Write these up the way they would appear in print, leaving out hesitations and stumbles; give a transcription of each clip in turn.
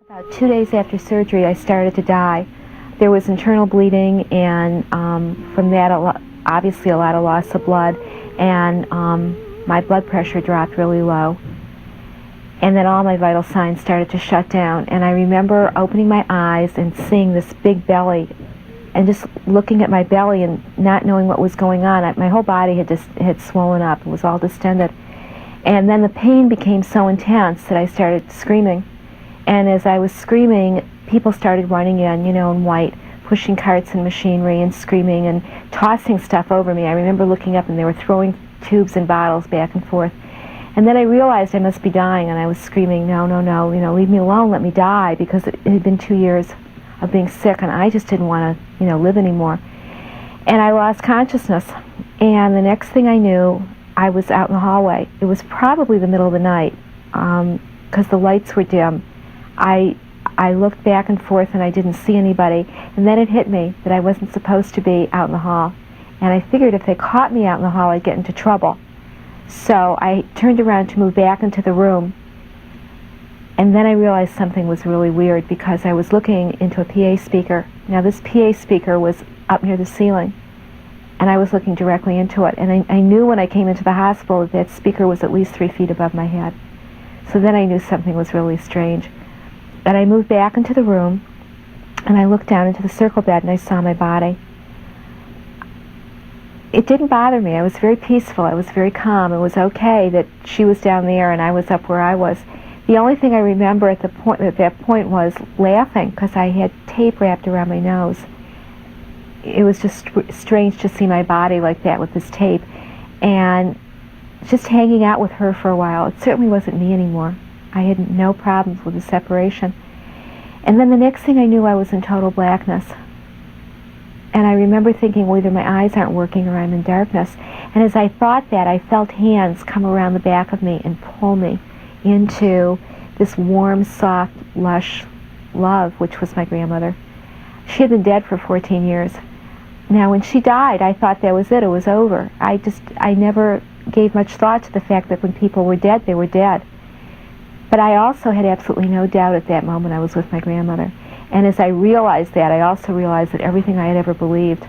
About 2 days after surgery, I started to die. There was internal bleeding, and from that, obviously a lot of loss of blood, and my blood pressure dropped really low. And then all my vital signs started to shut down. And I remember opening my eyes and seeing this big belly, and just looking at my belly and not knowing what was going on. My whole body had swollen up. It was all distended. And then the pain became so intense that I started screaming. And as I was screaming, people started running in, in white, pushing carts and machinery and screaming and tossing stuff over me. I remember looking up and they were throwing tubes and bottles back and forth. And then I realized I must be dying, and I was screaming, no, no, no, leave me alone, let me die, because it had been 2 years of being sick, and I just didn't want to, live anymore. And I lost consciousness, and the next thing I knew, I was out in the hallway. It was probably the middle of the night, because the lights were dim. I looked back and forth and I didn't see anybody, and then it hit me that I wasn't supposed to be out in the hall. And I figured if they caught me out in the hall, I'd get into trouble. So I turned around to move back into the room, and then I realized something was really weird, because I was looking into a PA speaker. Now this PA speaker was up near the ceiling, and I was looking directly into it. And I knew when I came into the hospital that that speaker was at least 3 feet above my head. So then I knew something was really strange. And I moved back into the room, and I looked down into the circle bed, and I saw my body. It didn't bother me. I was very peaceful. I was very calm. It was okay that she was down there and I was up where I was. The only thing I remember at that point was laughing, because I had tape wrapped around my nose. It was just strange to see my body like that with this tape, and just hanging out with her for a while. It certainly wasn't me anymore. I had no problems with the separation. And then the next thing I knew, I was in total blackness. And I remember thinking, well, either my eyes aren't working or I'm in darkness. And as I thought that, I felt hands come around the back of me and pull me into this warm, soft, lush love, which was my grandmother. She had been dead for 14 years. Now, when she died, I thought that was it. It was over. I never gave much thought to the fact that when people were dead, they were dead. But I also had absolutely no doubt at that moment I was with my grandmother. And as I realized that, I also realized that everything I had ever believed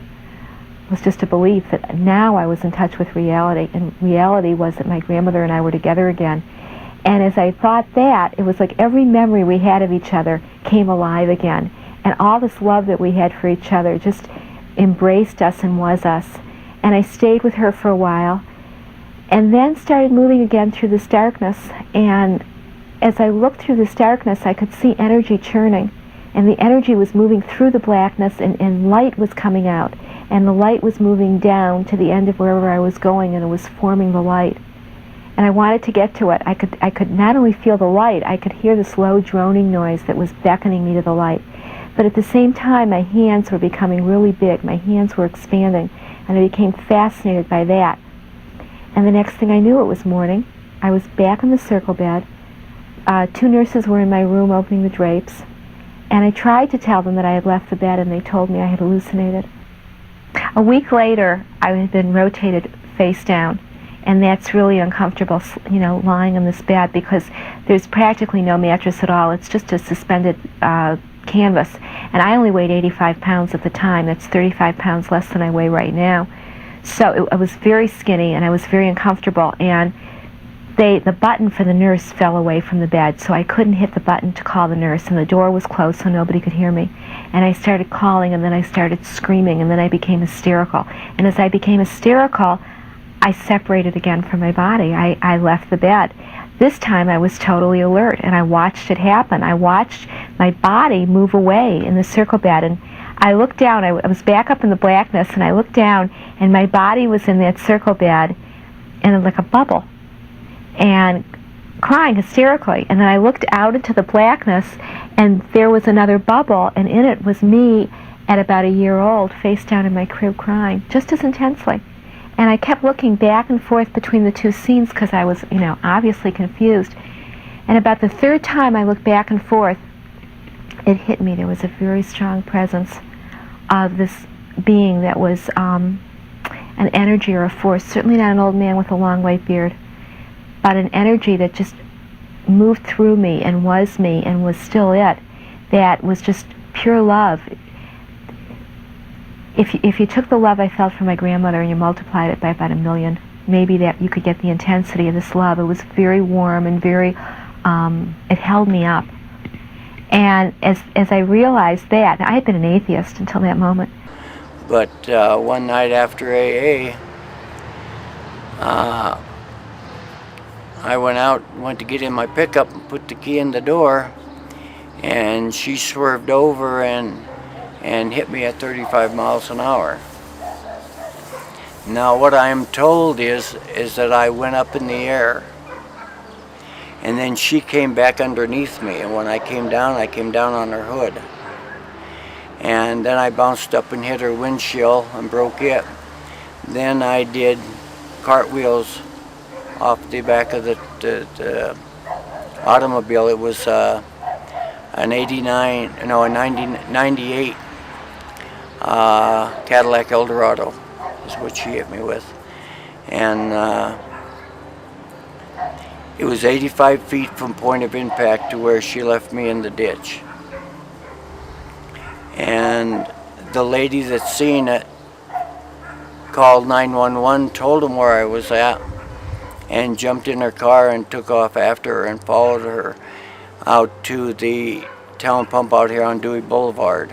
was just a belief, that now I was in touch with reality, and reality was that my grandmother and I were together again. And as I thought that, it was like every memory we had of each other came alive again. And all this love that we had for each other just embraced us and was us. And I stayed with her for a while, and then started moving again through this darkness. And as I looked through this darkness, I could see energy churning. And the energy was moving through the blackness, and light was coming out. And the light was moving down to the end of wherever I was going, and it was forming the light. And I wanted to get to it. I could not only feel the light, I could hear this low droning noise that was beckoning me to the light. But at the same time, my hands were becoming really big. My hands were expanding, and I became fascinated by that. And the next thing I knew, it was morning. I was back in the circle bed. 2 nurses were in my room opening the drapes. And I tried to tell them that I had left the bed, and they told me I had hallucinated. A week later, I had been rotated face down, and that's really uncomfortable, lying on this bed, because there's practically no mattress at all. It's just a suspended canvas, and I only weighed 85 pounds at the time. That's 35 pounds less than I weigh right now. So I was very skinny, and I was very uncomfortable, and the button for the nurse fell away from the bed, so I couldn't hit the button to call the nurse, and the door was closed so nobody could hear me. And I started calling, and then I started screaming, and then I became hysterical. And as I became hysterical, I separated again from my body. I left the bed. This time I was totally alert, and I watched it happen. I watched my body move away in the circle bed, and I looked down. I was back up in the blackness, and I looked down, and my body was in that circle bed in like a bubble, and crying hysterically. And then I looked out into the blackness, and there was another bubble, and in it was me at about a year old, face down in my crib crying, just as intensely. And I kept looking back and forth between the two scenes, because I was, obviously confused. And about the 3rd time I looked back and forth, it hit me. There was a very strong presence of this being that was an energy or a force, certainly not an old man with a long white beard, but an energy that just moved through me and was still it. that was just pure love. If you took the love I felt for my grandmother and you multiplied it by about 1 million, maybe that you could get the intensity of this love. It was very warm and very, it held me up. And as I realized that, I had been an atheist until that moment. But one night after AA, I went to get in my pickup and put the key in the door, and she swerved over and hit me at 35 miles an hour. Now what I'm told is that I went up in the air, and then she came back underneath me, and when I came down on her hood. And then I bounced up and hit her windshield and broke it. Then I did cartwheels off the back of the automobile. It was a 98 Cadillac Eldorado is what she hit me with. And it was 85 feet from point of impact to where she left me in the ditch. And the lady that seen it called 911, told them where I was at, and jumped in her car and took off after her and followed her out to the town pump out here on Dewey Boulevard.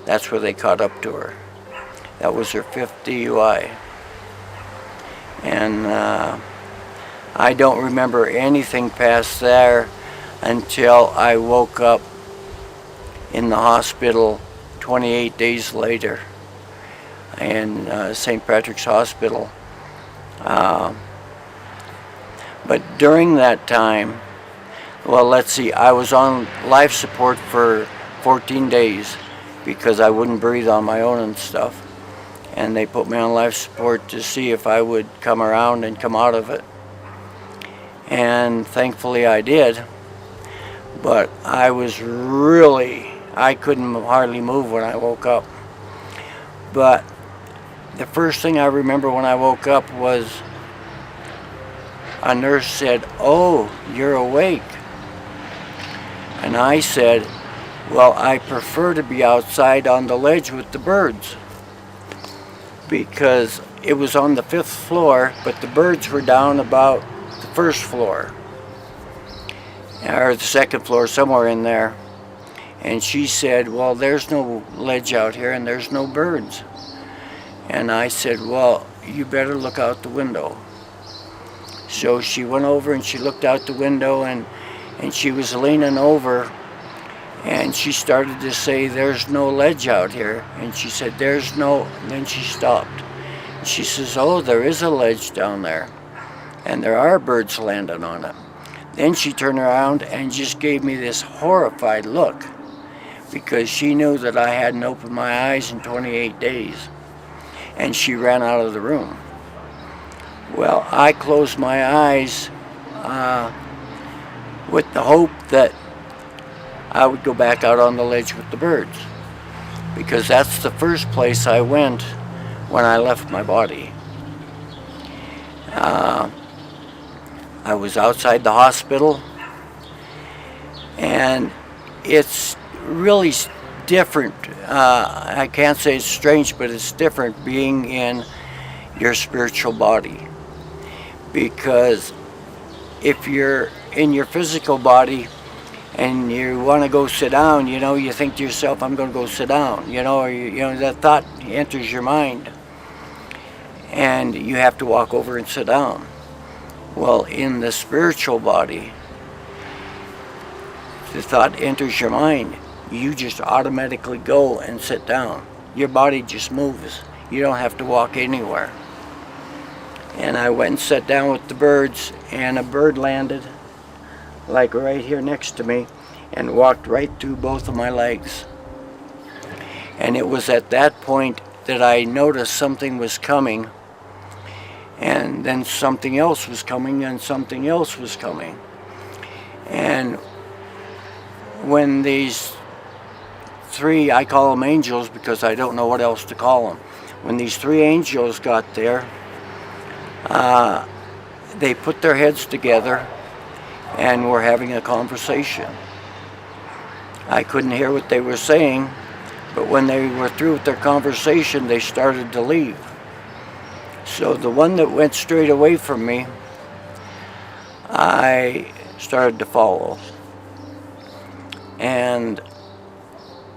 That's where they caught up to her. That was her 5th DUI. And I don't remember anything past there until I woke up in the hospital 28 days later in St. Patrick's Hospital. But during that time, well, let's see, I was on life support for 14 days because I wouldn't breathe on my own and stuff. And they put me on life support to see if I would come around and come out of it. And thankfully I did. But I couldn't hardly move when I woke up. But the first thing I remember when I woke up was a nurse said, "Oh, you're awake." And I said, "Well, I prefer to be outside on the ledge with the birds." Because it was on the 5th floor, but the birds were down about the 1st floor. Or the 2nd floor, somewhere in there. And she said, "Well, there's no ledge out here and there's no birds." And I said, "Well, you better look out the window." So she went over and she looked out the window, and she was leaning over, and she started to say, "There's no ledge out here." And she said, "There's no," and then she stopped. She says, "Oh, there is a ledge down there, and there are birds landing on it." Then she turned around and just gave me this horrified look, because she knew that I hadn't opened my eyes in 28 days. And she ran out of the room. Well, I closed my eyes with the hope that I would go back out on the ledge with the birds, because that's the first place I went when I left my body. I was outside the hospital, and it's really different. I can't say it's strange, but it's different being in your spiritual body. Because if you're in your physical body and you want to go sit down, you think to yourself, "I'm going to go sit down," or that thought enters your mind, and you have to walk over and sit down. Well, in the spiritual body, the thought enters your mind, you just automatically go and sit down. Your body just moves. You don't have to walk anywhere. And I went and sat down with the birds, and a bird landed like right here next to me and walked right through both of my legs. And it was at that point that I noticed something was coming, and then something else was coming, and something else was coming. And when these 3, I call them angels because I don't know what else to call them. When these 3 angels got there, they put their heads together and were having a conversation. I couldn't hear what they were saying, but when they were through with their conversation, they started to leave. So the one that went straight away from me, I started to follow. And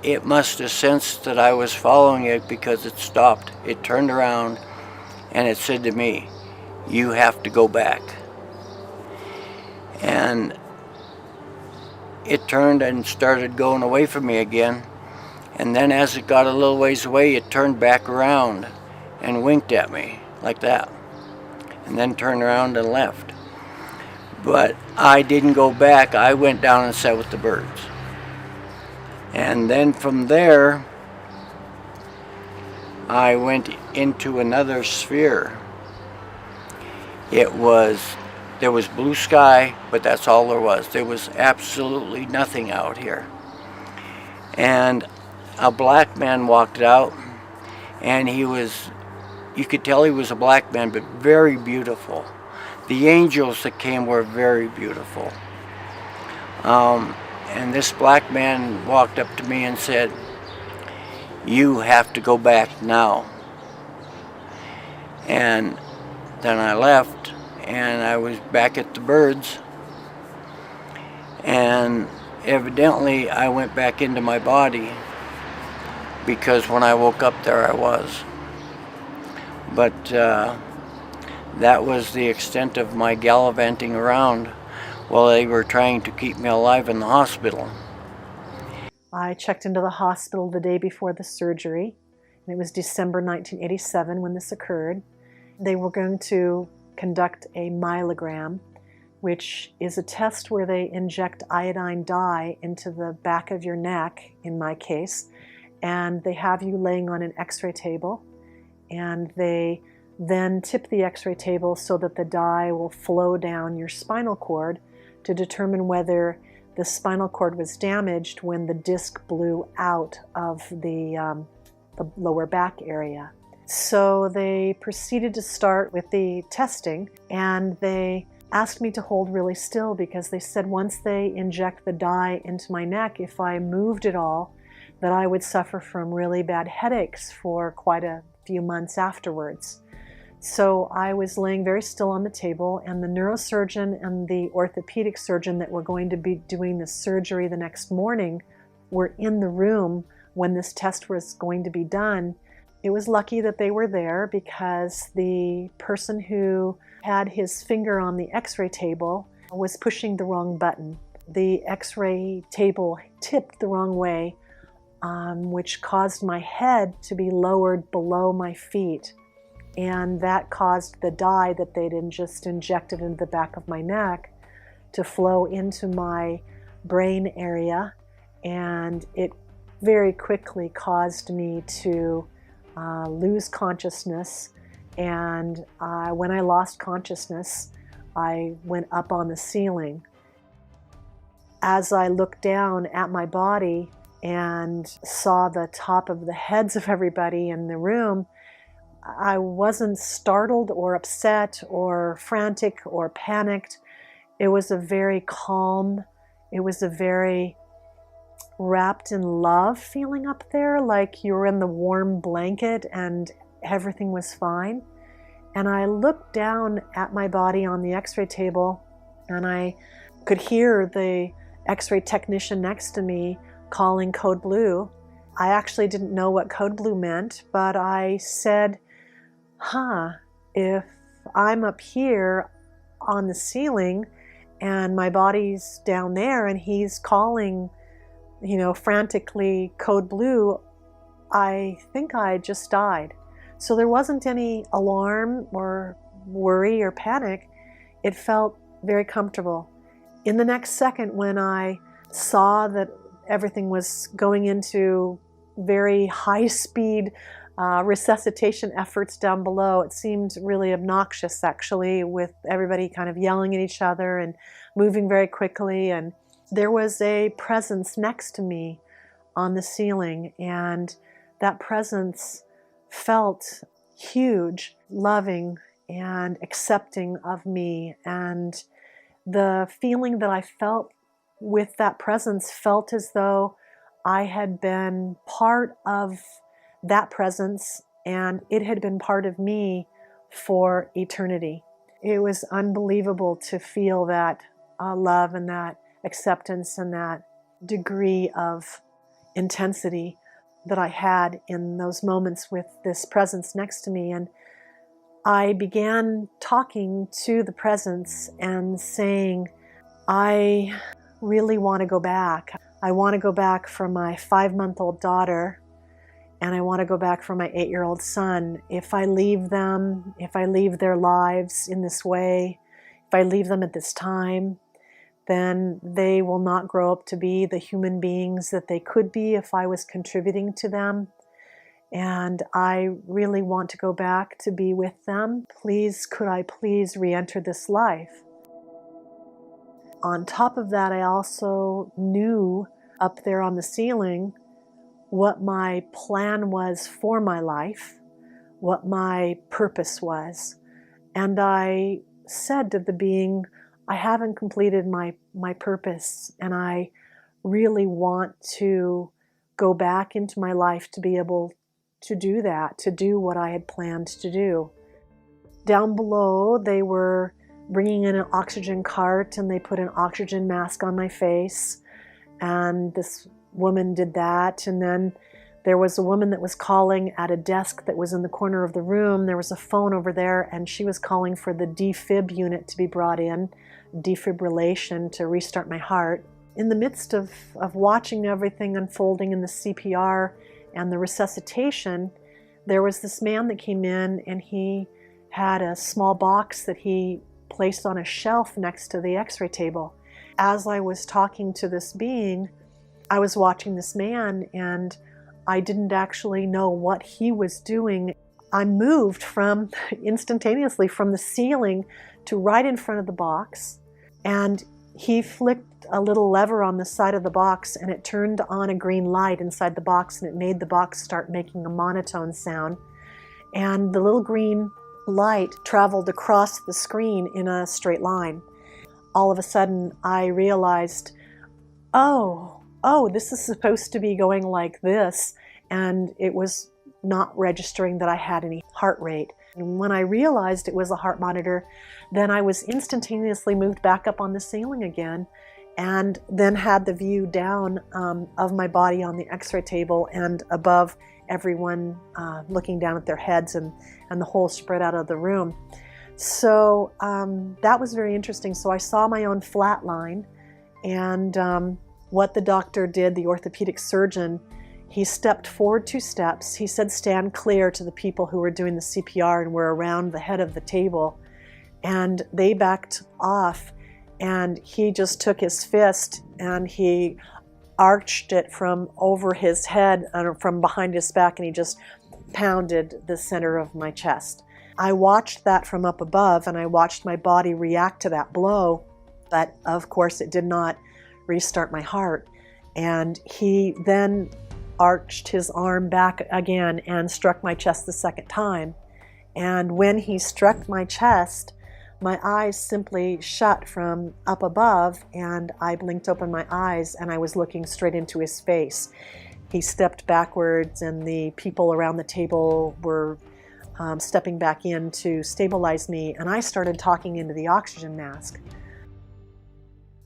it must have sensed that I was following it, because it stopped. It turned around and it said to me, "You have to go back." And it turned and started going away from me again. And then as it got a little ways away, it turned back around and winked at me like that. And then turned around and left. But I didn't go back. I went down and sat with the birds. And then from there, I went into another sphere. There was blue sky, but that's all there was. There was absolutely nothing out here. And a black man walked out, and you could tell he was a black man, but very beautiful. The angels that came were very beautiful. And this black man walked up to me and said, "You have to go back now." And then I left, and I was back at the birds, and evidently I went back into my body, because when I woke up there I was. But that was the extent of my gallivanting around while they were trying to keep me alive in the hospital. I checked into the hospital the day before the surgery, and it was December 1987 when this occurred. They were going to conduct a myelogram, which is a test where they inject iodine dye into the back of your neck, in my case, and they have you laying on an x-ray table, and they then tip the x-ray table so that the dye will flow down your spinal cord to determine whether the spinal cord was damaged when the disc blew out of the lower back area. So they proceeded to start with the testing, and they asked me to hold really still, because they said once they inject the dye into my neck, if I moved at all, that I would suffer from really bad headaches for quite a few months afterwards. So I was laying very still on the table, and the neurosurgeon and the orthopedic surgeon that were going to be doing the surgery the next morning were in the room when this test was going to be done. It was lucky that they were there, because the person who had his finger on the x-ray table was pushing the wrong button. The x-ray table tipped the wrong way, which caused my head to be lowered below my feet. And that caused the dye that they'd just injected into the back of my neck to flow into my brain area, and it very quickly caused me to lose consciousness. And when I lost consciousness, I went up on the ceiling. As I looked down at my body and saw the top of the heads of everybody in the room, I wasn't startled or upset or frantic or panicked. It was a very calm, it was a very wrapped in love feeling up there, like you were in the warm blanket and everything was fine. And I looked down at my body on the x-ray table, and I could hear the x-ray technician next to me calling code blue. I actually didn't know what code blue meant, but I said, if I'm up here on the ceiling and my body's down there and he's calling, frantically code blue, I think I just died. So there wasn't any alarm or worry or panic. It felt very comfortable. In the next second, when I saw that everything was going into very high-speed resuscitation efforts down below, it seemed really obnoxious, actually, with everybody kind of yelling at each other and moving very quickly. And there was a presence next to me on the ceiling, and that presence felt huge, loving, and accepting of me. And the feeling that I felt with that presence felt as though I had been part of that presence, and it had been part of me for eternity. It was unbelievable to feel that love and that acceptance and that degree of intensity that I had in those moments with this presence next to me. And I began talking to the presence and saying, I really want to go back. I want to go back for my 5-month-old daughter, and I want to go back for my 8-year-old son. If I leave them, if I leave their lives in this way, if I leave them at this time, then they will not grow up to be the human beings that they could be if I was contributing to them. And I really want to go back to be with them. Please, could I please re-enter this life? On top of that, I also knew up there on the ceiling what my plan was for my life, what my purpose was. And I said to the being, I haven't completed my purpose, and I really want to go back into my life to be able to do that, to do what I had planned to do. Down below, they were bringing in an oxygen cart, and they put an oxygen mask on my face, and this woman did that. And then there was a woman that was calling at a desk that was in the corner of the room. There was a phone over there, and she was calling for the defib unit to be brought in, defibrillation, to restart my heart. In the midst of watching everything unfolding in the CPR and the resuscitation, there was this man that came in, and he had a small box that he placed on a shelf next to the x-ray table. As I was talking to this being, I was watching this man, and I didn't actually know what he was doing. I moved instantaneously from the ceiling to right in front of the box, and he flicked a little lever on the side of the box, and it turned on a green light inside the box, and it made the box start making a monotone sound. And the little green light traveled across the screen in a straight line. All of a sudden, I realized, oh, this is supposed to be going like this, and it was not registering that I had any heart rate. And when I realized it was a heart monitor, then I was instantaneously moved back up on the ceiling again, and then had the view down of my body on the x-ray table and above everyone looking down at their heads, and the whole spread out of the room. So that was very interesting. So I saw my own flat line, and what the doctor did, the orthopedic surgeon, he stepped forward 2 steps. He said, stand clear, to the people who were doing the CPR and were around the head of the table. And they backed off, and he just took his fist and he arched it from over his head and from behind his back, and he just pounded the center of my chest. I watched that from up above, and I watched my body react to that blow, but of course it did not restart my heart. And he then arched his arm back again and struck my chest the second time. And when he struck my chest, my eyes simply shut from up above, and I blinked open my eyes, and I was looking straight into his face. He stepped backwards, and the people around the table were stepping back in to stabilize me, and I started talking into the oxygen mask.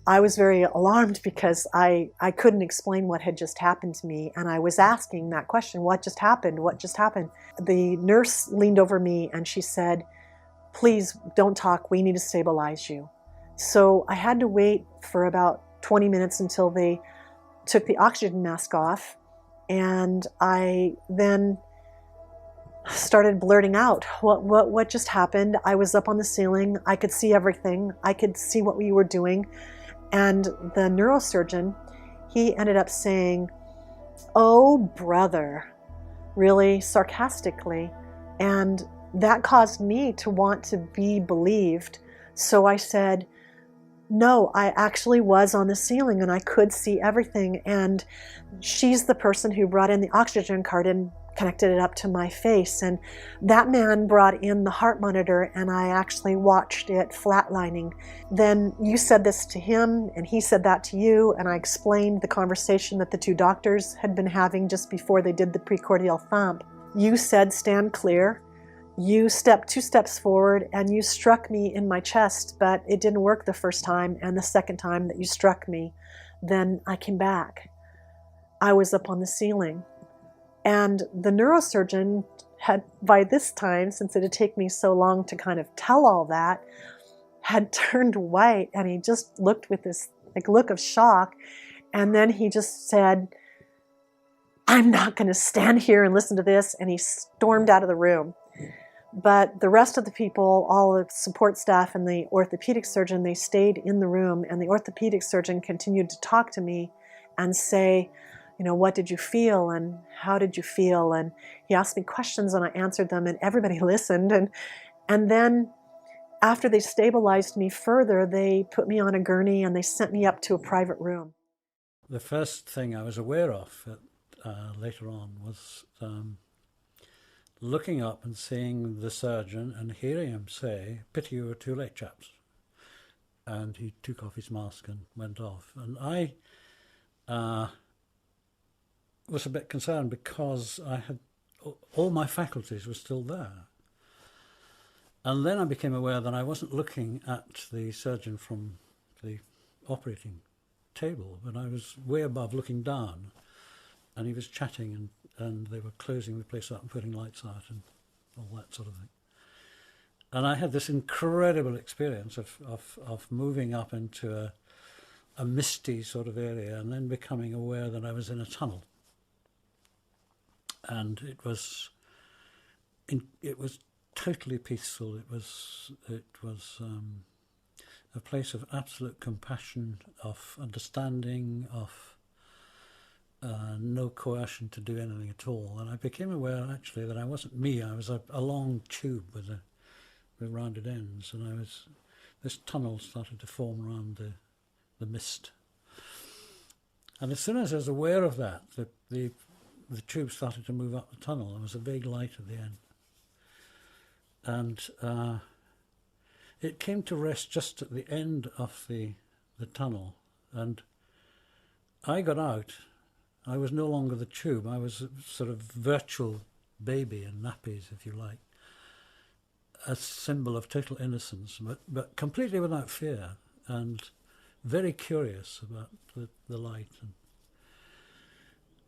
I was very alarmed because I couldn't explain what had just happened to me, and I was asking that question, what just happened? What just happened? The nurse leaned over me and she said, please don't talk, we need to stabilize you. So I had to wait for about 20 minutes until they took the oxygen mask off, and I then started blurting out, what just happened? I was up on the ceiling, I could see everything, I could see what we were doing. And the neurosurgeon, he ended up saying, oh brother, really sarcastically. And that caused me to want to be believed. So I said, no, I actually was on the ceiling and I could see everything. And she's the person who brought in the oxygen cart and connected it up to my face. And that man brought in the heart monitor, and I actually watched it flatlining. Then you said this to him, and he said that to you, and I explained the conversation that the two doctors had been having just before they did the precordial thump. You said, stand clear. You stepped 2 steps forward, and you struck me in my chest, but it didn't work the first time, and the second time that you struck me, then I came back. I was up on the ceiling. And the neurosurgeon had, by this time, since it had taken me so long to kind of tell all that, had turned white, and he just looked with this look of shock. And then he just said, I'm not going to stand here and listen to this. And he stormed out of the room. But the rest of the people, all the support staff and the orthopedic surgeon, they stayed in the room. And the orthopedic surgeon continued to talk to me and say, what did you feel and how did you feel? And he asked me questions and I answered them, and everybody listened. And then after they stabilized me further, they put me on a gurney and they sent me up to a private room. The first thing I was aware of later on was looking up and seeing the surgeon and hearing him say, pity you were 2 late, chaps. And he took off his mask and went off. And I was a bit concerned because I had all my faculties were still there. And then I became aware that I wasn't looking at the surgeon from the operating table, but I was way above looking down, and he was chatting and they were closing the place up and putting lights out and all that sort of thing. And I had this incredible experience of moving up into a misty sort of area and then becoming aware that I was in a tunnel. And it was totally peaceful. It was a place of absolute compassion, of understanding, of no coercion to do anything at all. And I became aware actually that I wasn't me. I was a long tube with rounded ends, and this tunnel started to form around the mist. And as soon as I was aware of that, the tube started to move up the tunnel. There was a big light at the end. And it came to rest just at the end of the tunnel. And I got out. I was no longer the tube. I was a sort of virtual baby in nappies, if you like. A symbol of total innocence, but completely without fear, and very curious about the light.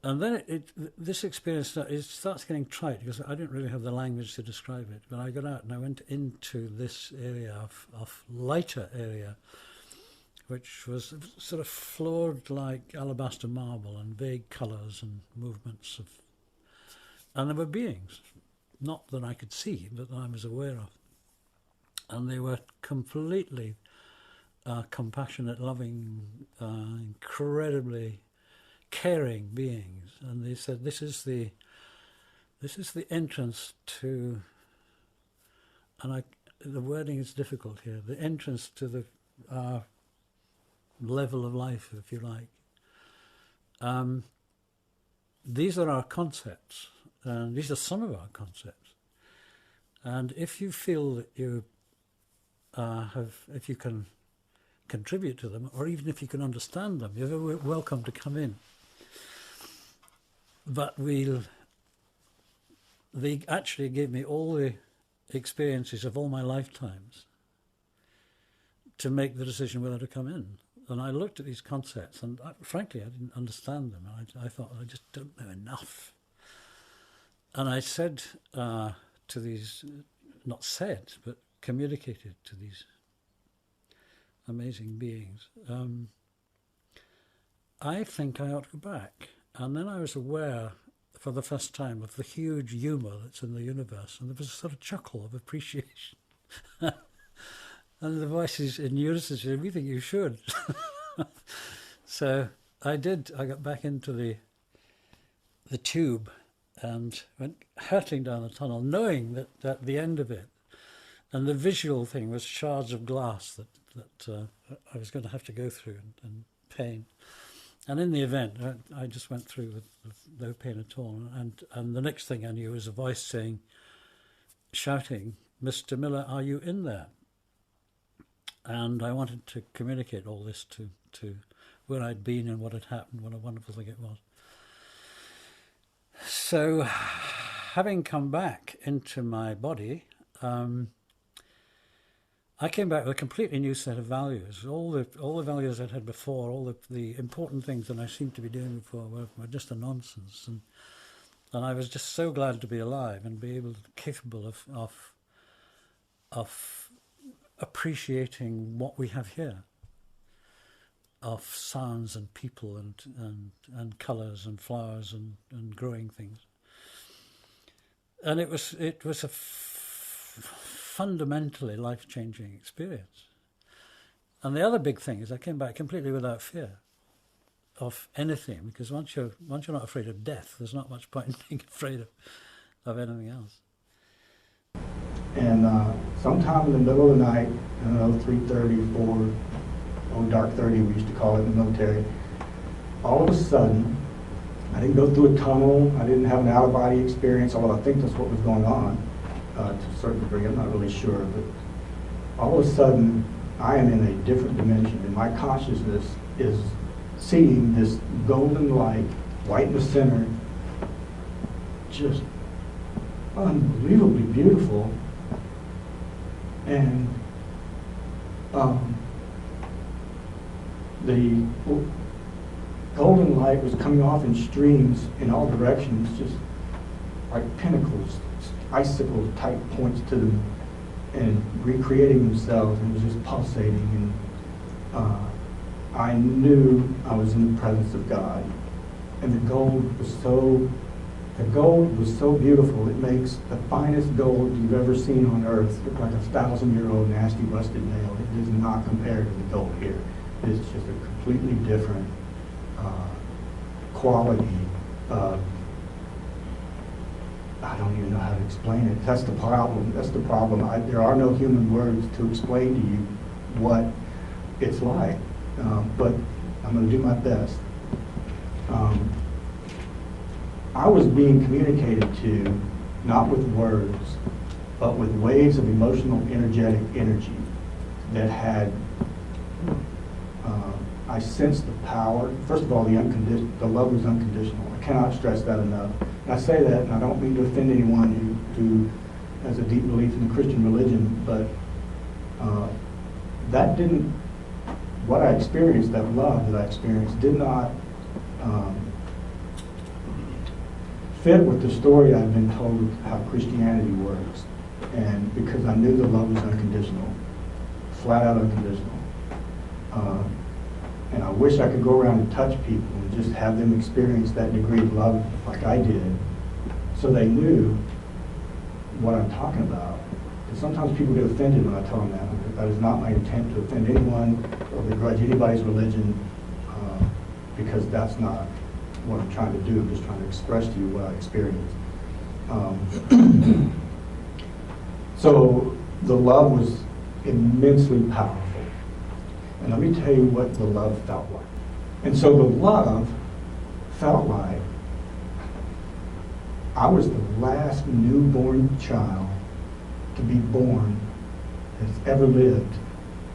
And then this experience starts getting trite, because I didn't really have the language to describe it. But I got out and I went into this area of lighter area, which was sort of floored like alabaster marble and vague colours and movements and there were beings, not that I could see, but that I was aware of. And they were completely compassionate, loving, incredibly caring beings. And they said, this is the entrance to, and the wording is difficult here, the entrance to our level of life, if you like. These are our concepts, and these are some of our concepts. And if you feel that you if you can contribute to them, or even if you can understand them, you're very welcome to come in. But they actually gave me all the experiences of all my lifetimes to make the decision whether to come in. And I looked at these concepts, and frankly, I didn't understand them. I thought, I just don't know enough. And I said to these, not said, but communicated to these amazing beings, I think I ought to go back. And then I was aware for the first time of the huge humour that's in the universe, and there was a sort of chuckle of appreciation. And the voices in unison said, we think you should. So I did. I got back into the tube and went hurtling down the tunnel, knowing that at the end of it, and the visual thing was shards of glass that I was going to have to go through and pain. And in the event, I just went through with no pain at all. And the next thing I knew was a voice saying, shouting, "Mr. Miller, are you in there?" And I wanted to communicate all this to where I'd been and what had happened, what a wonderful thing it was. So, having come back into my body, I came back with a completely new set of values. All the values I'd had before, all the important things that I seemed to be doing before were just a nonsense. And I was just so glad to be alive and be capable of appreciating what we have here, of sounds and people and colours and flowers and growing things. And it was a fundamentally life-changing experience. And the other big thing is I came back completely without fear of anything, because once you're not afraid of death, there's not much point in being afraid of anything else. And sometime in the middle of the night, I don't know, 3:30, 4, dark 30 we used to call it in the military, all of a sudden, I didn't go through a tunnel, I didn't have an out-of-body experience, although I think that's what was going on to a certain degree, I'm not really sure, but all of a sudden, I am in a different dimension, and my consciousness is seeing this golden light, white in the center, just unbelievably beautiful, and the golden light was coming off in streams in all directions, just like pinnacles, icicle type points to them, and recreating themselves, and it was just pulsating, and I knew I was in the presence of God. And the gold was so beautiful. It makes the finest gold you've ever seen on earth look like a 1,000-year-old nasty rusted nail. It does not compare to the gold here. It's just a completely different quality. I don't even know how to explain it. That's the problem. That's the problem. There are no human words to explain to you what it's like. But I'm going to do my best. I was being communicated to, not with words, but with waves of emotional, energetic energy that had, I sensed the power. First of all, the love was unconditional. I cannot stress that enough. And I say that, and I don't mean to offend anyone who has a deep belief in the Christian religion, but that didn't, what I experienced, that love that I experienced, did not fit with the story I've been told of how Christianity works. And because I knew the love was unconditional, flat out unconditional. And I wish I could go around and touch people and just have them experience that degree of love like I did, so they knew what I'm talking about. And sometimes people get offended when I tell them that. That is not my intent to offend anyone or begrudge anybody's religion, because that's not what I'm trying to do. I'm just trying to express to you what I experienced. So the love was immensely powerful. And let me tell you what the love felt like. And so the love felt like I was the last newborn child to be born that's ever lived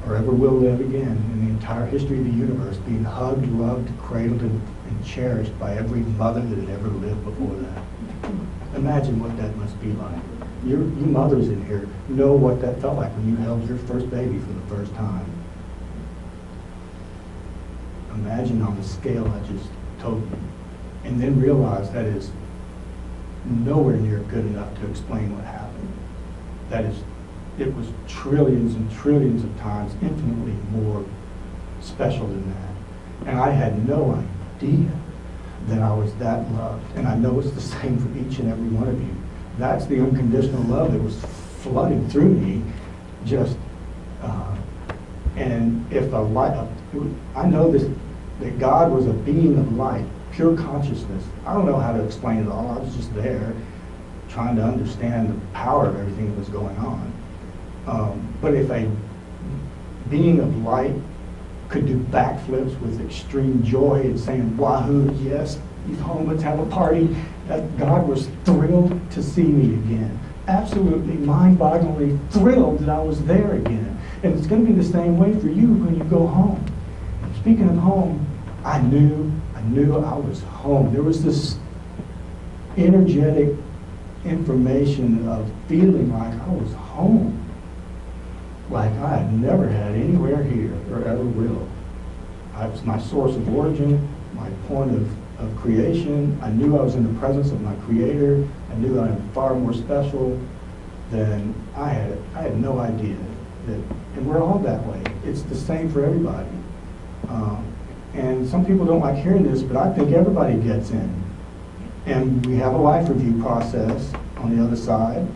or ever will live again in the entire history of the universe, being hugged, loved, cradled, and cherished by every mother that had ever lived before that. Imagine what that must be like. You mothers in here know what that felt like when you held your first baby for the first time. Imagine on the scale I just told you, and then realize that is nowhere near good enough to explain what happened. It was trillions and trillions of times infinitely more special than that. And I had no idea that I was that loved. And I know it's the same for each and every one of you. That's the unconditional love that was flooding through me, just, and if the light, I know this, that God was a being of light, pure consciousness. I don't know how to explain it all. I was just there trying to understand the power of everything that was going on. But if a being of light could do backflips with extreme joy and saying, wahoo, yes, he's home, let's have a party. That God was thrilled to see me again. Absolutely mind-bogglingly thrilled that I was there again. And it's going to be the same way for you when you go home. Speaking of home, I knew I was home. There was this energetic information of feeling like I was home. Like I had never had anywhere here or ever will. I was my source of origin, my point of creation. I knew I was in the presence of my Creator. I knew I am far more special than I had. I had no idea that, and we're all that way. It's the same for everybody. And some people don't like hearing this, but I think everybody gets in. And we have a life review process on the other side,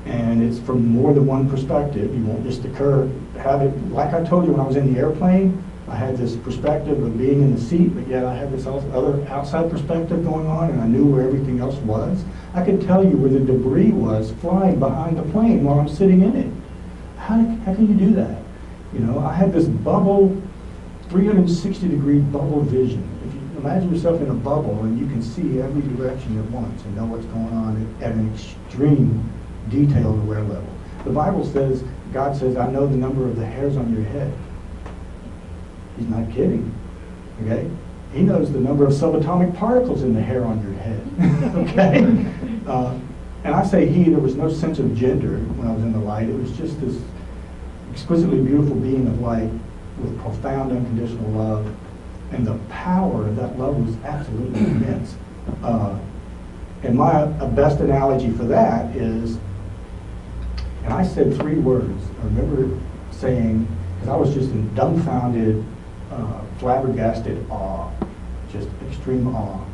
and it's from more than one perspective. You won't just have it, like I told you when I was in the airplane, I had this perspective of being in the seat, but yet I had this other outside perspective going on, and I knew where everything else was. I could tell you where the debris was flying behind the plane while I'm sitting in it. How can you do that? You know, I had this bubble, 360-degree bubble vision. If you imagine yourself in a bubble and you can see every direction at once and know what's going on at an extreme detailed aware level. The Bible says, God says, I know the number of the hairs on your head. He's not kidding, okay? He knows the number of subatomic particles in the hair on your head, okay? And I say he, there was no sense of gender when I was in the light. It was just this exquisitely beautiful being of light with profound unconditional love. And the power of that love was absolutely immense. And my best analogy for that is, and I said 3 words. I remember saying, because I was just in dumbfounded, flabbergasted awe, just extreme awe.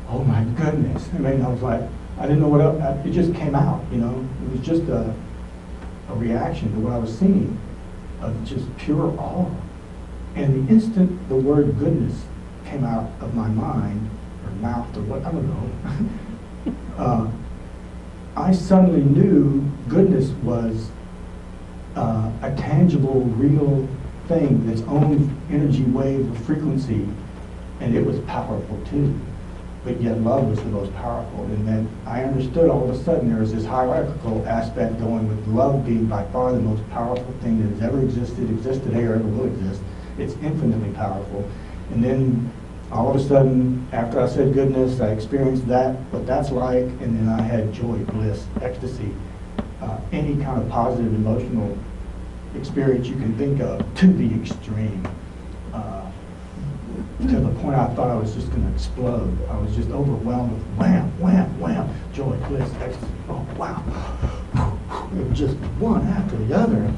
Oh my goodness. I mean, I was like, I didn't know what else, it just came out, you know. It was just a reaction to what I was seeing, of just pure awe. And the instant the word goodness came out of my mind, or mouth, or what, I don't know, I suddenly knew goodness was a tangible, real thing, its own energy wave of frequency, and it was powerful too. But yet love was the most powerful. And then I understood all of a sudden there was this hierarchical aspect going with love being by far the most powerful thing that has ever existed today, or ever will exist. It's infinitely powerful. And then all of a sudden, after I said goodness, I experienced that, what that's like, and then I had joy, bliss, ecstasy, any kind of positive emotional experience you can think of to the extreme. To the point I thought I was just going to explode. I was just overwhelmed with wham, wham, wham, joy, bliss, ecstasy. Oh, wow. It was just one after the other.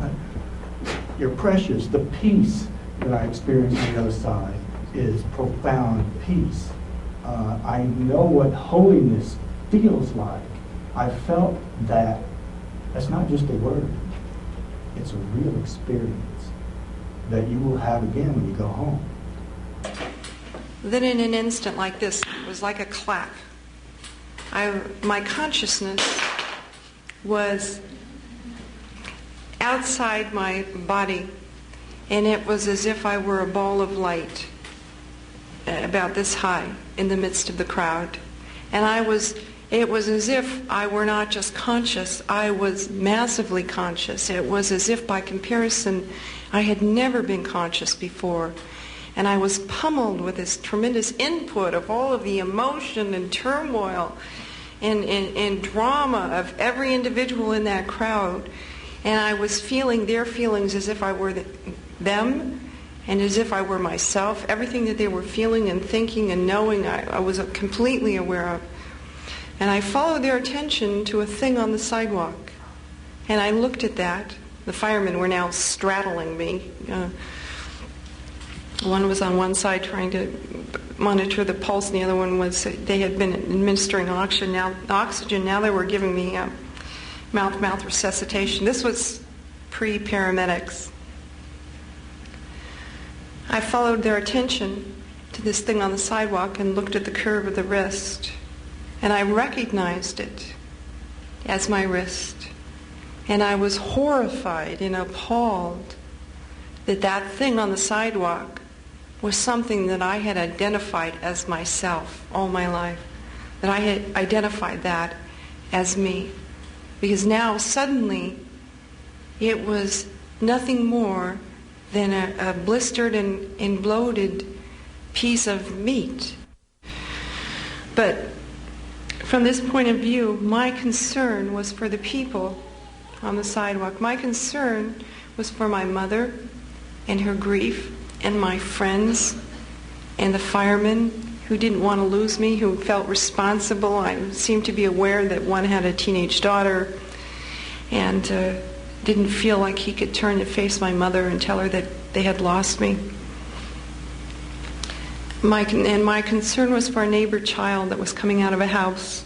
You're precious. The peace that I experienced on the other side is profound peace. I know what holiness feels like. I felt that. That's not just a word. It's a real experience that you will have again when you go home. Then in an instant like this, it was like a clap. My consciousness was outside my body, and it was as if I were a ball of light about this high in the midst of the crowd. And it was as if I were not just conscious, I was massively conscious. It was as if by comparison I had never been conscious before. And I was pummeled with this tremendous input of all of the emotion and turmoil and drama of every individual in that crowd. And I was feeling their feelings as if I were them, and as if I were myself. Everything that they were feeling and thinking and knowing, I was completely aware of. And I followed their attention to a thing on the sidewalk. And I looked at that. The firemen were now straddling me. One was on one side trying to monitor the pulse, and the other one was, they had been administering oxygen. Now they were giving me mouth-to-mouth resuscitation. This was pre-paramedics. I followed their attention to this thing on the sidewalk and looked at the curve of the wrist, and I recognized it as my wrist. And I was horrified and appalled that that thing on the sidewalk was something that I had identified as myself all my life, that I had identified that as me. Because now suddenly it was nothing more than a blistered and bloated piece of meat. But from this point of view, my concern was for the people on the sidewalk. My concern was for my mother and her grief, and my friends, and the firemen who didn't want to lose me, who felt responsible. I seemed to be aware that one had a teenage daughter, and didn't feel like he could turn to face my mother and tell her that they had lost me. My concern was for a neighbor child that was coming out of a house,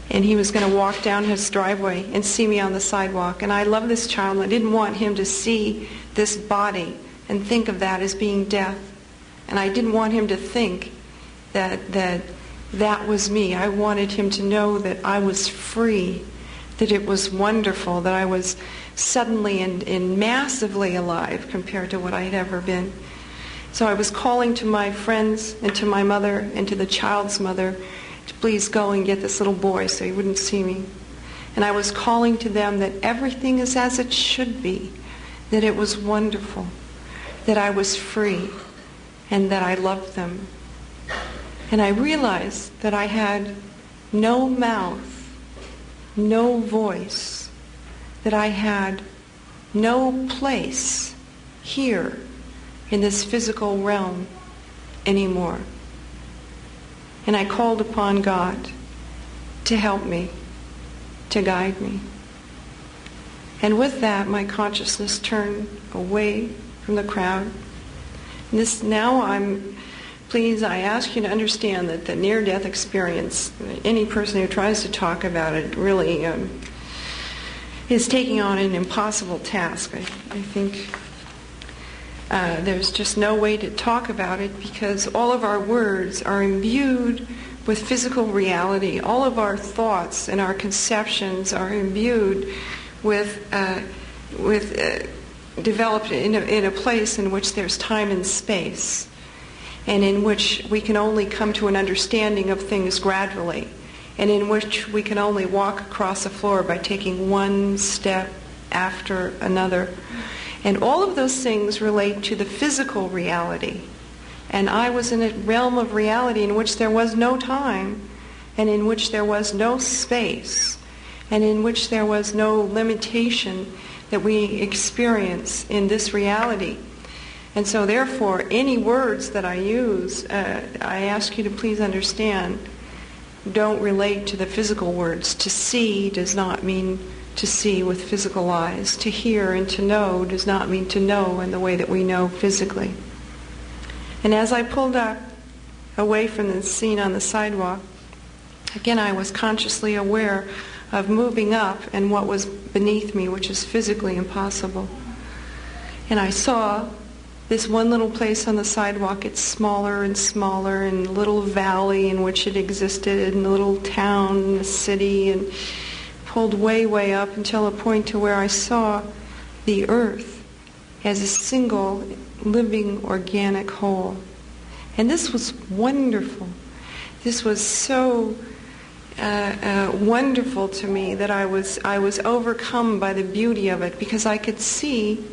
and he was going to walk down his driveway and see me on the sidewalk. And I love this child, and I didn't want him to see this body and think of that as being death. And I didn't want him to think that was me. I wanted him to know that I was free, that it was wonderful, that I was suddenly and massively alive compared to what I had ever been. So I was calling to my friends and to my mother and to the child's mother to please go and get this little boy so he wouldn't see me. And I was calling to them that everything is as it should be, that it was wonderful, that I was free, and that I loved them. And I realized that I had no mouth, no voice, that I had no place here in this physical realm anymore. And I called upon God to help me, to guide me. And with that, my consciousness turned away from the crowd. Please, I ask you to understand that the near-death experience, any person who tries to talk about it really is taking on an impossible task. I think there's just no way to talk about it, because all of our words are imbued with physical reality. All of our thoughts and our conceptions are imbued with developed in a place in which there's time and space, and in which we can only come to an understanding of things gradually, and in which we can only walk across a floor by taking one step after another. And all of those things relate to the physical reality. And I was in a realm of reality in which there was no time, and in which there was no space, and in which there was no limitation that we experience in this reality. And so therefore, any words that I use, I ask you to please understand, don't relate to the physical words. To see does not mean to see with physical eyes. To hear and to know does not mean to know in the way that we know physically. And as I pulled up away from the scene on the sidewalk, again I was consciously aware of moving up and what was beneath me, which is physically impossible. And I saw this one little place on the sidewalk. It's smaller and smaller, and a little valley in which it existed, and a little town, a city, and pulled way, way up until a point to where I saw the earth as a single living organic whole. And this was wonderful. This was so wonderful to me that I was overcome by the beauty of it, because I could see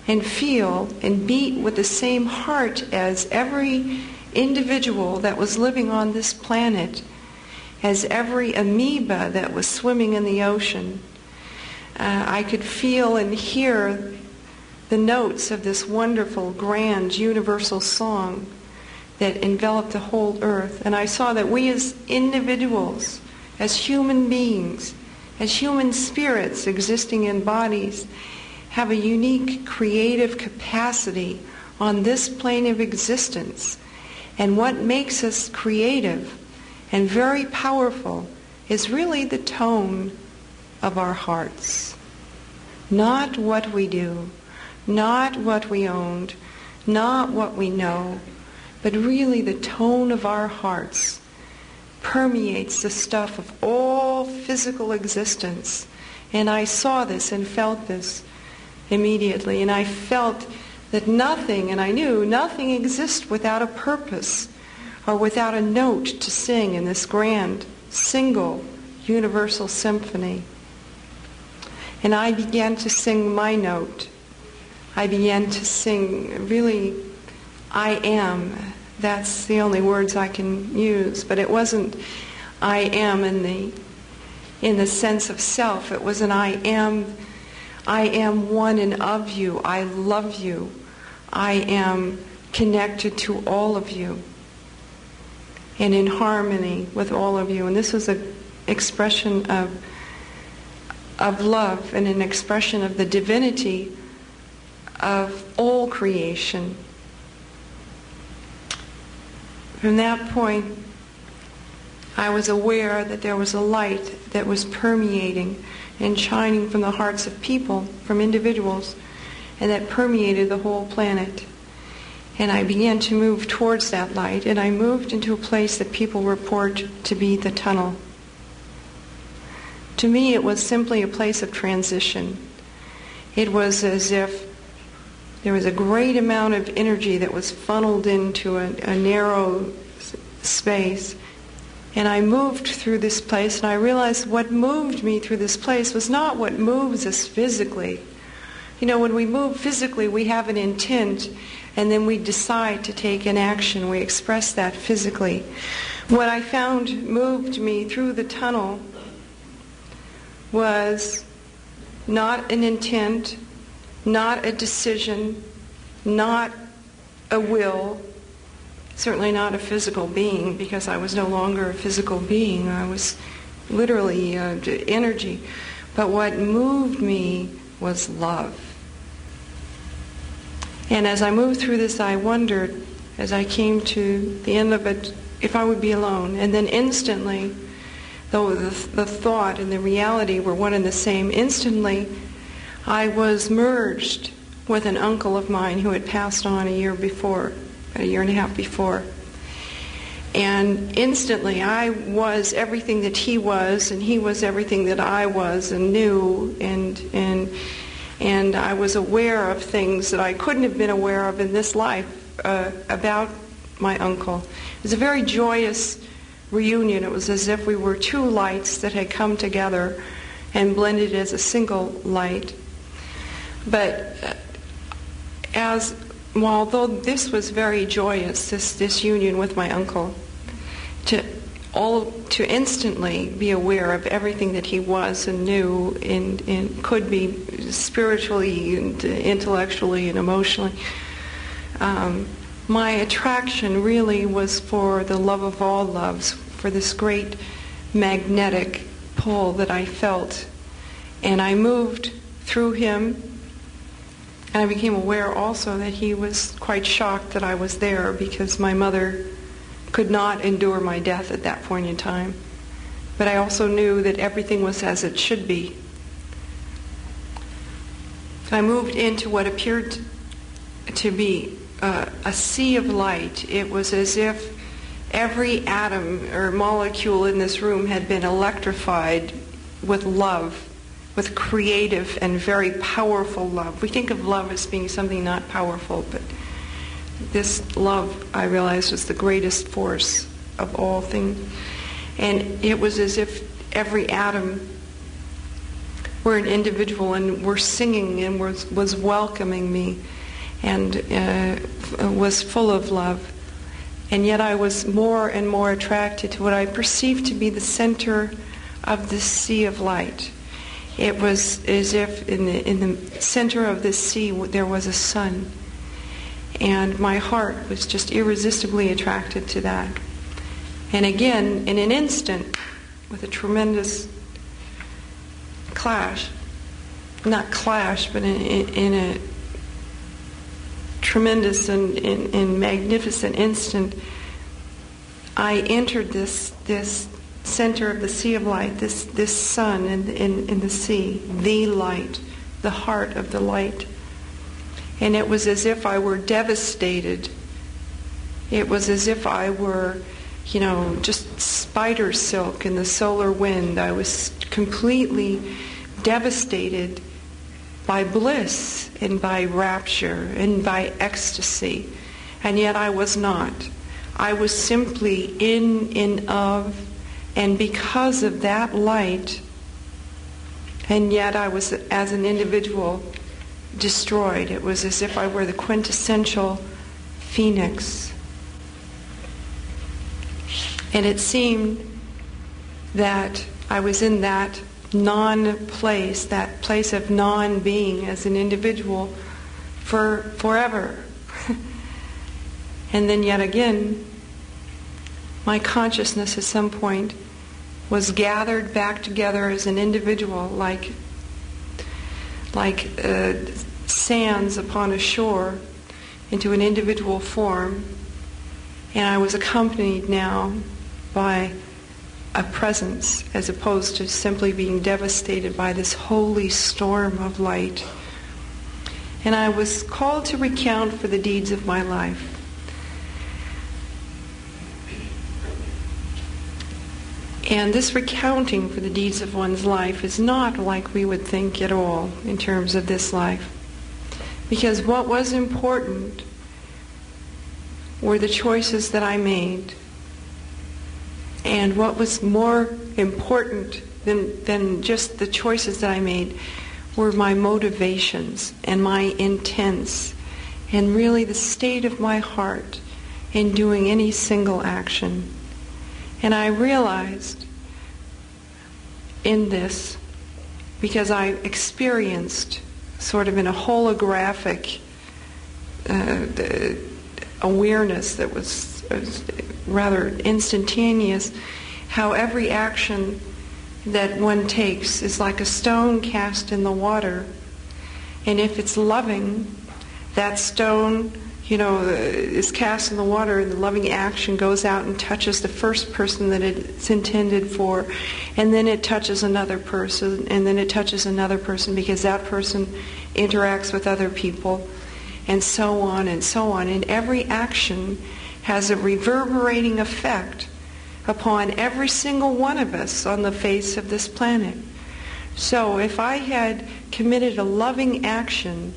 and feel and beat with the same heart as every individual that was living on this planet, as every amoeba that was swimming in the ocean. I could feel and hear the notes of this wonderful, grand, universal song that enveloped the whole earth. And I saw that we as individuals, as human beings, as human spirits existing in bodies, have a unique creative capacity on this plane of existence. And what makes us creative and very powerful is really the tone of our hearts. Not what we do, not what we owned, not what we know, but really the tone of our hearts permeates the stuff of all physical existence. And I saw this and felt this immediately, and I felt that nothing, and I knew nothing exists without a purpose or without a note to sing in this grand, single, universal symphony. And I began to sing my note. I began to sing, really, I am. That's the only words I can use. But it wasn't I am in the sense of self. It was an I am one and of you. I love you. I am connected to all of you and in harmony with all of you. And this was an expression of love and an expression of the divinity of all creation. From that point, I was aware that there was a light that was permeating and shining from the hearts of people, from individuals, and that permeated the whole planet. And I began to move towards that light, and I moved into a place that people report to be the tunnel. To me, it was simply a place of transition. It was as if there was a great amount of energy that was funneled into a narrow space. And I moved through this place, and I realized what moved me through this place was not what moves us physically. You know, when we move physically, we have an intent, and then we decide to take an action. We express that physically. What I found moved me through the tunnel was not an intent, not a decision, not a will, certainly not a physical being, because I was no longer a physical being. I was literally energy. But what moved me was love. And as I moved through this, I wondered, as I came to the end of it, if I would be alone. And then instantly, though the thought and the reality were one and the same, instantly I was merged with an uncle of mine who had passed on a year and a half before. And instantly I was everything that he was, and he was everything that I was and knew, and I was aware of things that I couldn't have been aware of in this life about my uncle. It was a very joyous reunion. It was as if we were two lights that had come together and blended as a single light. But although this was very joyous, this union with my uncle, to instantly be aware of everything that he was and knew and could be spiritually and intellectually and emotionally, my attraction really was for the love of all loves, for this great magnetic pull that I felt. And I moved through him. And I became aware also that he was quite shocked that I was there, because my mother could not endure my death at that point in time. But I also knew that everything was as it should be. I moved into what appeared to be a sea of light. It was as if every atom or molecule in this room had been electrified with love, with creative and very powerful love. We think of love as being something not powerful, but this love, I realized, was the greatest force of all things. And it was as if every atom were an individual and were singing and was welcoming me and was full of love. And yet I was more and more attracted to what I perceived to be the center of this sea of light. It was as if in the center of this sea there was a sun. And my heart was just irresistibly attracted to that. And again, in an instant, with a tremendous clash, not clash, but in a tremendous and magnificent instant, I entered this center of the sea of light, this sun in the sea, the light, the heart of the light. And it was as if I were devastated. It was as if I were, just spider silk in the solar wind. I was completely devastated by bliss and by rapture and by ecstasy. And yet I was not. I was simply in and of, and because of that light, and yet I was, as an individual, destroyed. It was as if I were the quintessential phoenix. And it seemed that I was in that non-place, that place of non-being as an individual for forever. And then yet again, my consciousness at some point was gathered back together as an individual, like sands upon a shore, into an individual form. And I was accompanied now by a presence, as opposed to simply being devastated by this holy storm of light. And I was called to recount for the deeds of my life. And this recounting for the deeds of one's life is not like we would think at all in terms of this life. Because what was important were the choices that I made. And what was more important than just the choices that I made were my motivations and my intents and really the state of my heart in doing any single action. And I realized in this, because I experienced sort of in a holographic awareness that was rather instantaneous, how every action that one takes is like a stone cast in the water. And if it's loving, that stone, is cast in the water, and the loving action goes out and touches the first person that it's intended for, and then it touches another person, and then it touches another person, because that person interacts with other people, and so on and so on. And every action has a reverberating effect upon every single one of us on the face of this planet. So if I had committed a loving action,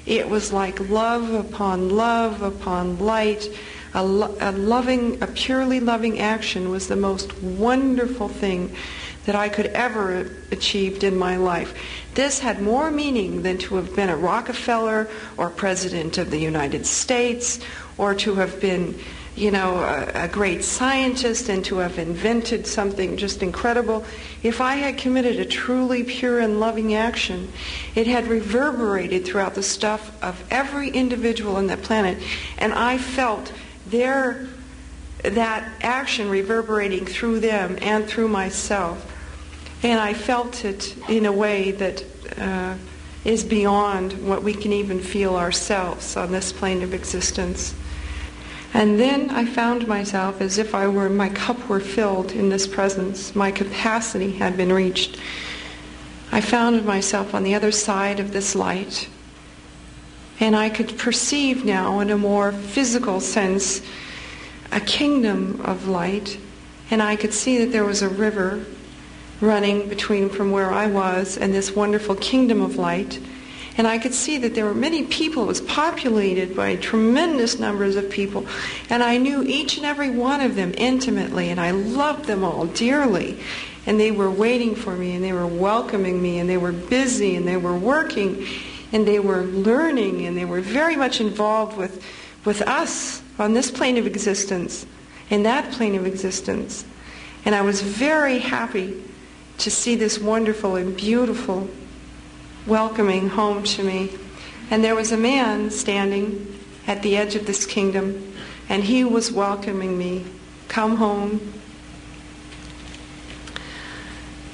it was like love upon light. A purely loving action was the most wonderful thing that I could ever have achieved in my life. This had more meaning than to have been a Rockefeller or President of the United States, or to have been, a great scientist and to have invented something just incredible. If I had committed a truly pure and loving action, it had reverberated throughout the stuff of every individual on the planet, and I felt that action reverberating through them and through myself. And I felt it in a way that is beyond what we can even feel ourselves on this plane of existence. And then I found myself as if my cup were filled in this presence. My capacity had been reached. I found myself on the other side of this light. And I could perceive now in a more physical sense a kingdom of light. And I could see that there was a river running from where I was and this wonderful kingdom of light. And I could see that there were many people. It was populated by tremendous numbers of people. And I knew each and every one of them intimately, and I loved them all dearly. And they were waiting for me, and they were welcoming me, and they were busy, and they were working, and they were learning, and they were very much involved with us on this plane of existence, in that plane of existence. And I was very happy to see this wonderful and beautiful welcoming home to me. And there was a man standing at the edge of this kingdom, and he was welcoming me. Come home.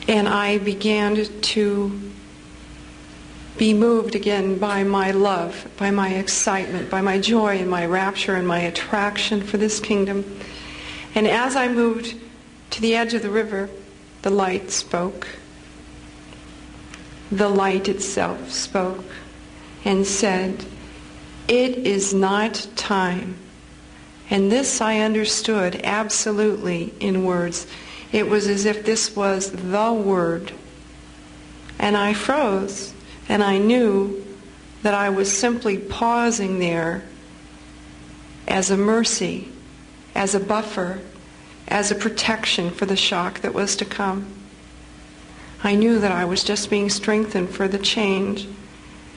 And I began to be moved again by my love, by my excitement, by my joy and my rapture and my attraction for this kingdom. And as I moved to the edge of the river, the light spoke. The light itself spoke and said, "It is not time." And this I understood absolutely in words. It was as if this was the word. And I froze, And I knew that I was simply pausing there as a mercy, as a buffer, as a protection for the shock that was to come. I knew that I was just being strengthened for the change.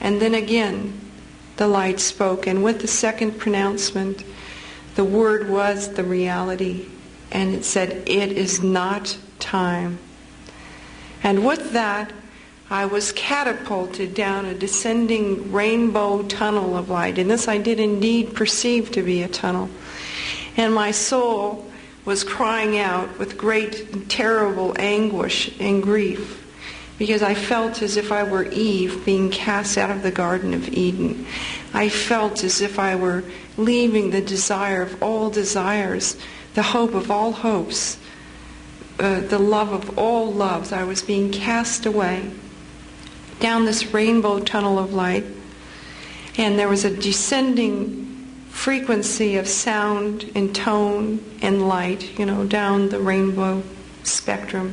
And then again, the light spoke, and with the second pronouncement, the word was the reality, and it said, "It is not time." And with that, I was catapulted down a descending rainbow tunnel of light, and this I did indeed perceive to be a tunnel. And my soul was crying out with great and terrible anguish and grief, because I felt as if I were Eve being cast out of the Garden of Eden. I felt as if I were leaving the desire of all desires, the hope of all hopes, the love of all loves. I was being cast away down this rainbow tunnel of light, and there was a descending frequency of sound and tone and light, down the rainbow spectrum,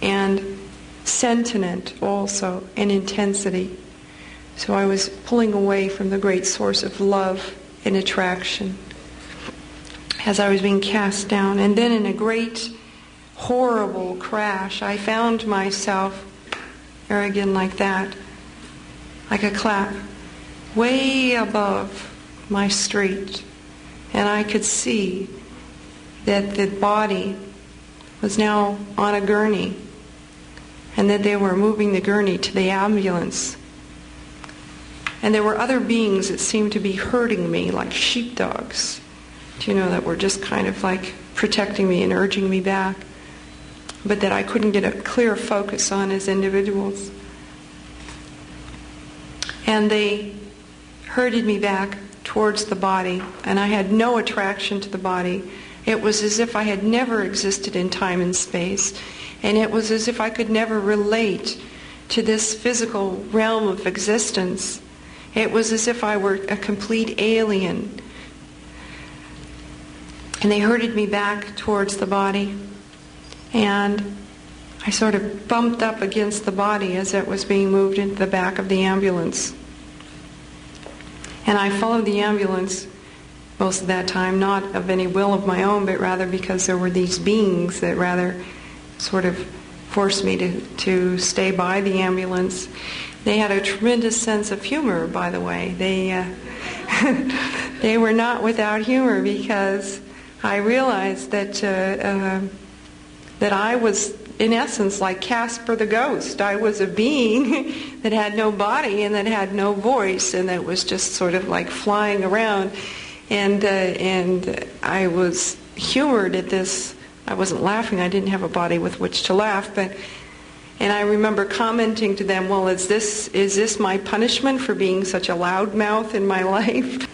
and sentiment also, and intensity. So I was pulling away from the great source of love and attraction as I was being cast down. And then in a great, horrible crash, I found myself there again like that, like a clap, way above my street. And I could see that the body was now on a gurney, and that they were moving the gurney to the ambulance. And there were other beings that seemed to be herding me like sheepdogs, that were just kind of like protecting me and urging me back, but that I couldn't get a clear focus on as individuals. And they herded me back towards the body, and I had no attraction to the body. It was as if I had never existed in time and space, and it was as if I could never relate to this physical realm of existence. It was as if I were a complete alien. And they herded me back towards the body, and I sort of bumped up against the body as it was being moved into the back of the ambulance. And I followed the ambulance most of that time, not of any will of my own, but rather because there were these beings that rather sort of forced me to stay by the ambulance. They had a tremendous sense of humor, by the way. They were not without humor, because I realized that I was, in essence, like Casper the Ghost. I was a being that had no body and that had no voice, and that was just sort of like flying around. And I was humored at this. I wasn't laughing. I didn't have a body with which to laugh, and I remember commenting to them, "Well, is this my punishment for being such a loudmouth in my life?"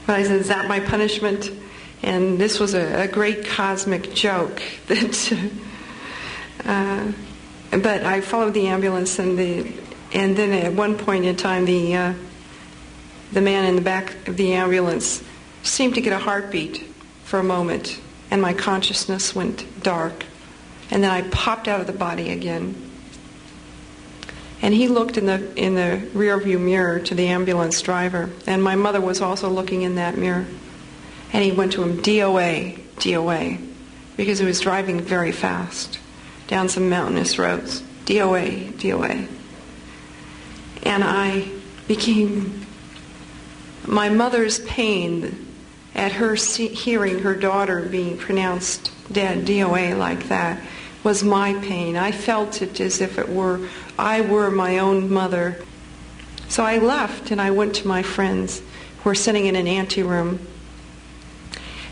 But I said, "Is that my punishment?" And this was a great cosmic joke. But I followed the ambulance, and then at one point in time, the man in the back of the ambulance seemed to get a heartbeat for a moment, and my consciousness went dark. And then I popped out of the body again. And he looked in the rearview mirror to the ambulance driver, and my mother was also looking in that mirror. And he went to him, DOA, DOA, because he was driving very fast down some mountainous roads. DOA, DOA. And I became, my mother's pain at her hearing her daughter being pronounced dead, DOA, like that, was my pain. I felt it as if I were my own mother. So I left, and I went to my friends who were sitting in an anteroom.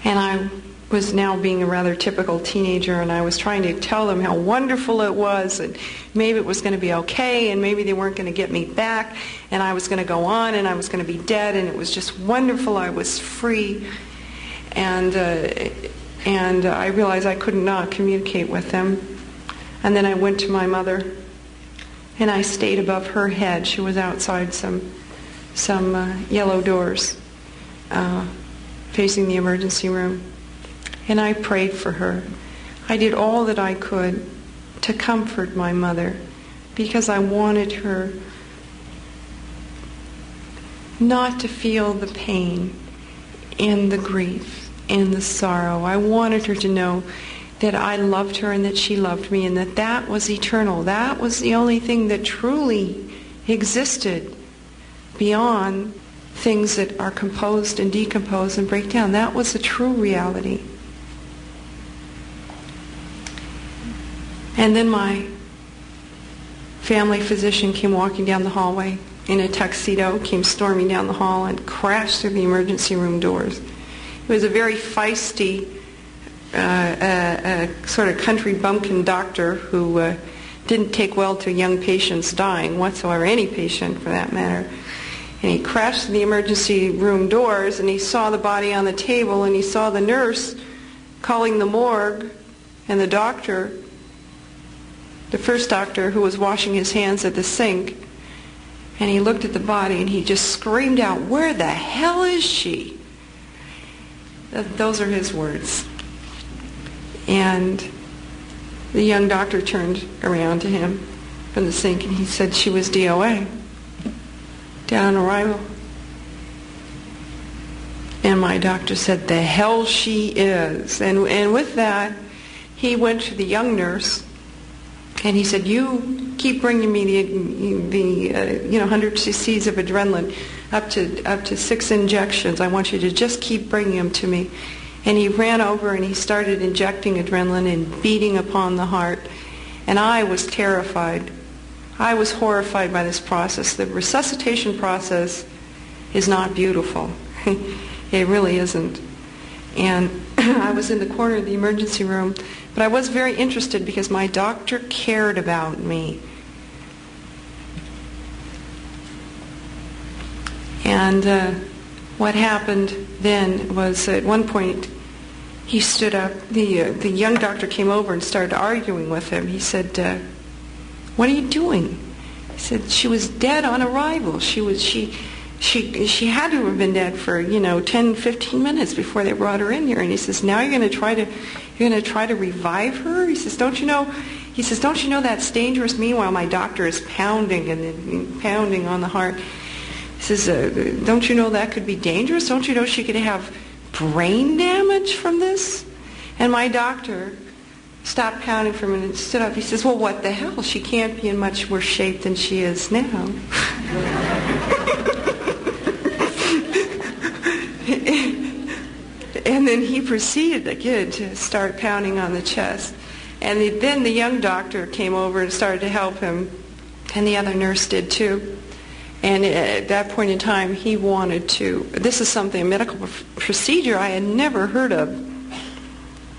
And I was now being a rather typical teenager, and I was trying to tell them how wonderful it was, and maybe it was going to be okay, and maybe they weren't going to get me back, and I was going to go on, and I was going to be dead, and it was just wonderful. I was free, and I realized I could not communicate with them. And then I went to my mother, and I stayed above her head. She was outside some yellow doors facing the emergency room. And I prayed for her. I did all that I could to comfort my mother, because I wanted her not to feel the pain and the grief and the sorrow. I wanted her to know that I loved her and that she loved me, and that that was eternal. That was the only thing that truly existed beyond things that are composed and decompose and break down. That was the true reality. And then my family physician came walking down the hallway in a tuxedo, came storming down the hall and crashed through the emergency room doors. He was a very feisty, sort of country bumpkin doctor who didn't take well to young patients dying whatsoever, any patient for that matter. And he crashed through the emergency room doors, and he saw the body on the table, and he saw the nurse calling the morgue, and the doctor, the first doctor, who was washing his hands at the sink. And he looked at the body and he just screamed out, "Where the hell is she?" Those are his words. And the young doctor turned around to him from the sink and he said, "She was DOA, dead on arrival." And my doctor said, "The hell she is." And with that, he went to the young nurse and he said, "You keep bringing me the 100 cc's of adrenaline, up to 6 injections. I want you to just keep bringing them to me." And he ran over and he started injecting adrenaline and beating upon the heart. And I was terrified. I was horrified by this process. The resuscitation process is not beautiful. It really isn't. And I was in the corner of the emergency room, but I was very interested because my doctor cared about me. And what happened then was, at one point he stood up, the young doctor came over and started arguing with him. He said, "What are you doing?" He said, "She was dead on arrival. She had to have been dead for 10, 15 minutes before they brought her in here." And he says, "Now you're going to try to revive her?" He says, "Don't you know that's dangerous?" Meanwhile, my doctor is pounding and pounding on the heart. He says, "Don't you know that could be dangerous? Don't you know she could have brain damage from this?" And my doctor stopped pounding for a minute and stood up. He says, "Well, what the hell? She can't be in much worse shape than she is now." And then he proceeded again to start pounding on the chest. And then the young doctor came over and started to help him, and the other nurse did too. And at that point in time, he wanted to, this is something, a medical procedure I had never heard of.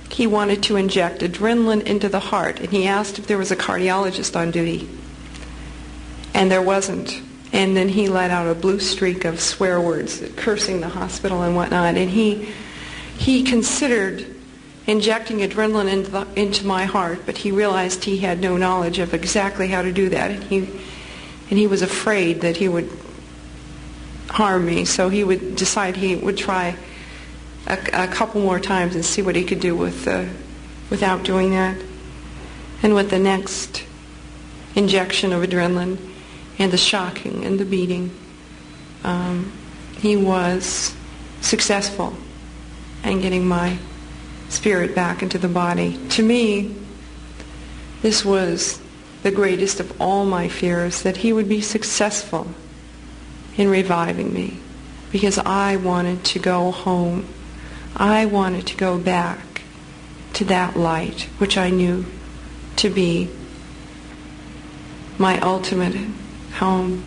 He wanted to inject adrenaline into the heart, and he asked if there was a cardiologist on duty. And there wasn't. And then he let out a blue streak of swear words, cursing the hospital and whatnot. And he considered injecting adrenaline into my heart, but he realized he had no knowledge of exactly how to do that. And he was afraid that he would harm me, so he would decide he would try a couple more times and see what he could do without doing that. And with the next injection of adrenaline and the shocking and the beating, he was successful in getting my spirit back into the body. To me, this was the greatest of all my fears, that he would be successful in reviving me, because I wanted to go home. I wanted to go back to that light, which I knew to be my ultimate home.